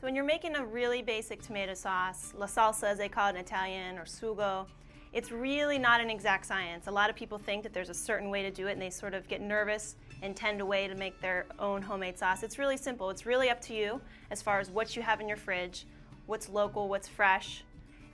So when you're making a really basic tomato sauce, la salsa as they call it in Italian, or sugo, it's really not an exact science. A lot of people think that there's a certain way to do it and they sort of get nervous and tend away to make their own homemade sauce. It's really simple. It's really up to you as far as what you have in your fridge, what's local, what's fresh.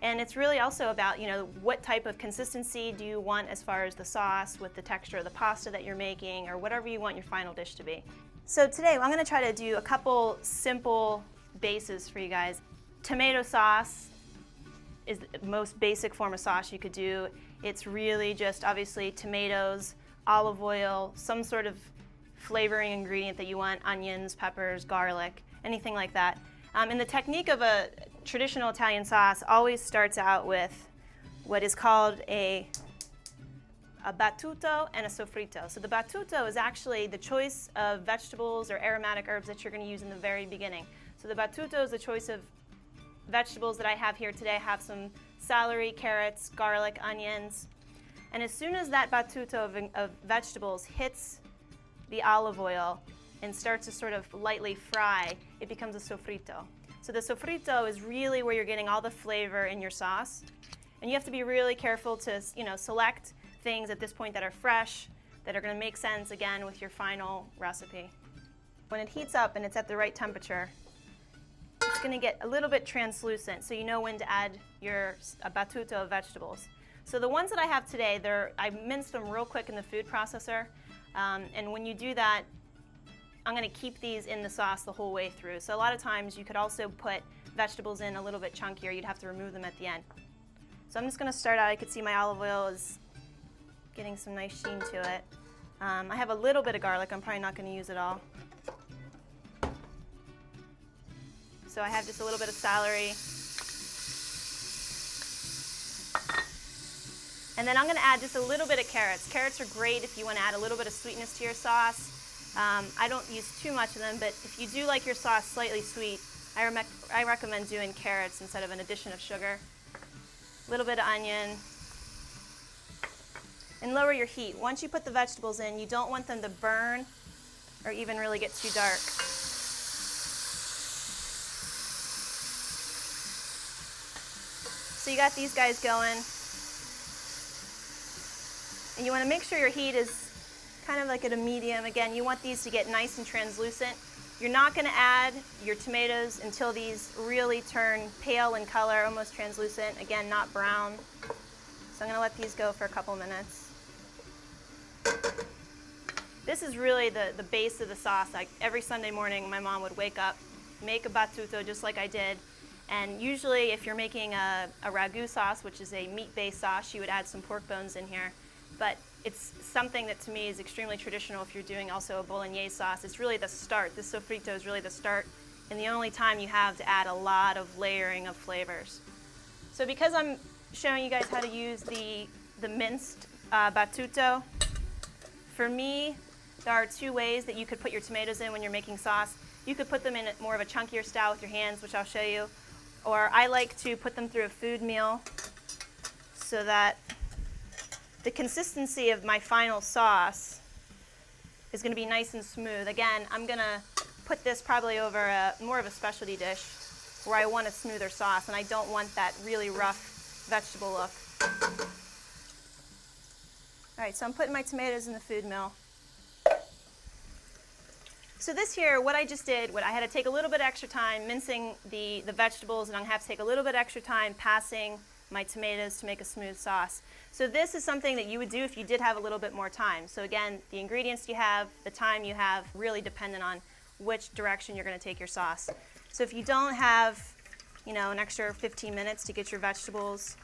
And it's really also about, what type of consistency do you want as far as the sauce with the texture of the pasta that you're making, or whatever you want your final dish to be. So today I'm going to try to do a couple simple bases for you guys. Tomato sauce is the most basic form of sauce you could do. It's really just obviously tomatoes, olive oil, some sort of flavoring ingredient that you want, onions, peppers, garlic, anything like that. And the technique of a traditional Italian sauce always starts out with what is called a battuto and a soffritto. So the battuto is actually the choice of vegetables or aromatic herbs that you're going to use in the very beginning. So the battuto is the choice of vegetables that I have here today. I have some celery, carrots, garlic, onions. And as soon as that battuto of vegetables hits the olive oil and starts to sort of lightly fry, it becomes a soffritto. So the soffritto is really where you're getting all the flavor in your sauce. And you have to be really careful to, select things at this point that are fresh, that are going to make sense again with your final recipe. When it heats up and it's at the right temperature, it's going to get a little bit translucent, so you know when to add your battuto of vegetables. So the ones that I have today, I minced them real quick in the food processor, and when you do that, I'm going to keep these in the sauce the whole way through. So a lot of times you could also put vegetables in a little bit chunkier. You'd have to remove them at the end. So I'm just going to start out. I could see my olive oil is getting some nice sheen to it. I have a little bit of garlic. I'm probably not going to use it all. So I have just a little bit of celery. And then I'm going to add just a little bit of carrots. Carrots are great if you want to add a little bit of sweetness to your sauce. I don't use too much of them, but if you do like your sauce slightly sweet, I recommend doing carrots instead of an addition of sugar. A little bit of onion. And lower your heat. Once you put the vegetables in, you don't want them to burn or even really get too dark. So you got these guys going. And you want to make sure your heat is kind of like at a medium. Again, you want these to get nice and translucent. You're not going to add your tomatoes until these really turn pale in color, almost translucent. Again, not brown. So I'm going to let these go for a couple minutes. This is really the base of the sauce. Like every Sunday morning, my mom would wake up, make a battuto just like I did. And usually if you're making a ragu sauce, which is a meat-based sauce, she would add some pork bones in here. But it's something that to me is extremely traditional if you're doing also a bolognese sauce. It's really the start. This soffritto is really the start and the only time you have to add a lot of layering of flavors. So because I'm showing you guys how to use the minced battuto, for me, there are two ways that you could put your tomatoes in when you're making sauce. You could put them in more of a chunkier style with your hands, which I'll show you. Or I like to put them through a food mill so that the consistency of my final sauce is going to be nice and smooth. Again, I'm going to put this probably over more of a specialty dish where I want a smoother sauce and I don't want that really rough vegetable look. All right, so I'm putting my tomatoes in the food mill. So this here, what I just did, I had to take a little bit extra time mincing the vegetables, and I'm going to have to take a little bit extra time passing my tomatoes to make a smooth sauce. So this is something that you would do if you did have a little bit more time. So again, the ingredients you have, the time you have, really dependent on which direction you're going to take your sauce. So if you don't have, an extra 15 minutes to get your vegetables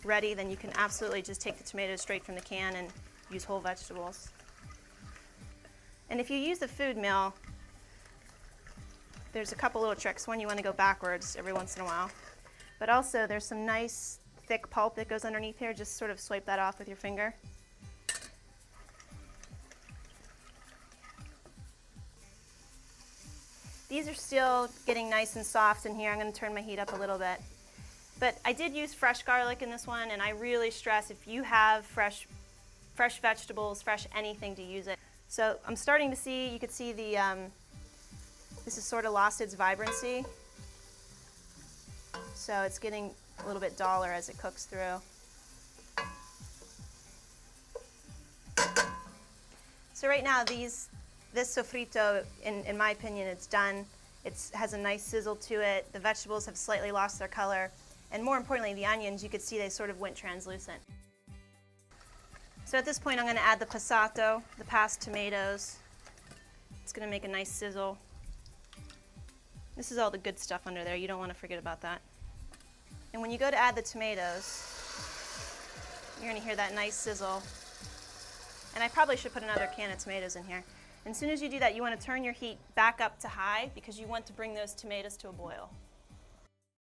ready, then you can absolutely just take the tomatoes straight from the can and use whole vegetables. And if you use the food mill, there's a couple little tricks. One, you want to go backwards every once in a while. But also, there's some nice thick pulp that goes underneath here. Just sort of swipe that off with your finger. These are still getting nice and soft in here. I'm going to turn my heat up a little bit. But I did use fresh garlic in this one, and I really stress if you have fresh vegetables, fresh anything, to use it. So I'm starting to see, you could see the This has sort of lost its vibrancy, so it's getting a little bit duller as it cooks through. So right now, this soffritto, in my opinion, it's done. It has a nice sizzle to it. The vegetables have slightly lost their color. And more importantly, the onions, you could see they sort of went translucent. So at this point, I'm going to add the passato, the passed tomatoes. It's going to make a nice sizzle. This is all the good stuff under there. You don't want to forget about that. And when you go to add the tomatoes, you're going to hear that nice sizzle. And I probably should put another can of tomatoes in here. And as soon as you do that, you want to turn your heat back up to high because you want to bring those tomatoes to a boil.